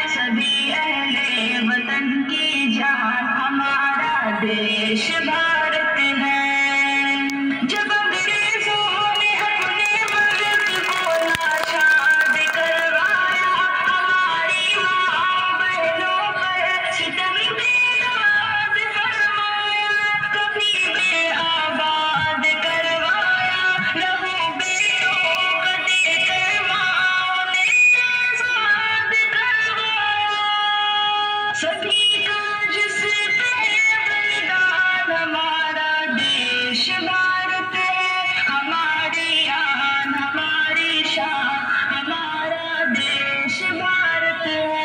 सभी अहले वतन की जान हमारा देश भारत है। जब अंग्रेजों ने अपने मुल्क को नाशाद करवाया, हमारी माँ बहनों पर सितम बेनाज फरमाया, कभी बेआबाद करवाया, लहू बेटों का देकर माँ ने आजाद करवाया। सभी का जिस पे बलिदान हमारा देश भारत है, हमारी आन हमारी शान हमारा देश भारत है।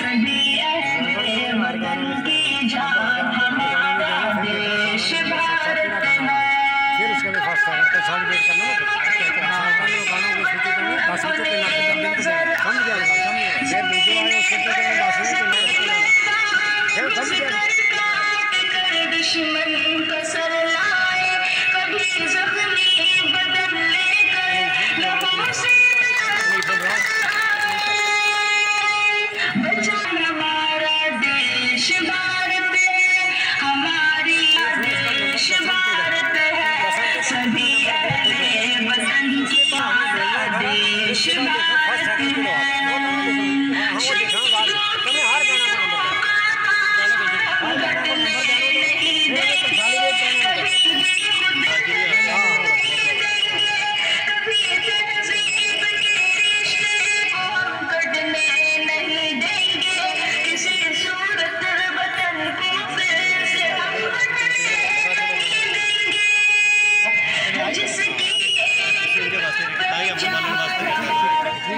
सभी अहले वतन की जान हमारा देश भारत है। दुश्मन का सर लाए, कभी जख्मी बदन लेकर लहू से बचा हमारा देश भारत है, हमारी देश भारत है। सभी अहले वतन की हमारा देश भारत है।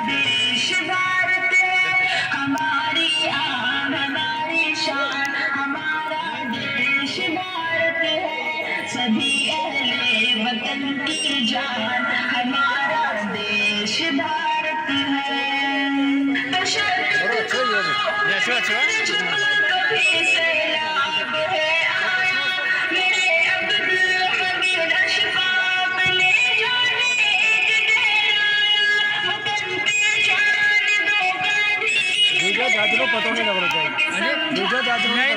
देश भारत है, हमारी आन हमारी शान हमारा देश भारत है। सभी अहले वतन की जान हमारा देश भारत है। कभी सैलाब है आया, मेरे अब्दुल हमीद अशफाक ले जाने के डराया, वतन पे जान दो गाड़ी पता नहीं लग रहा है।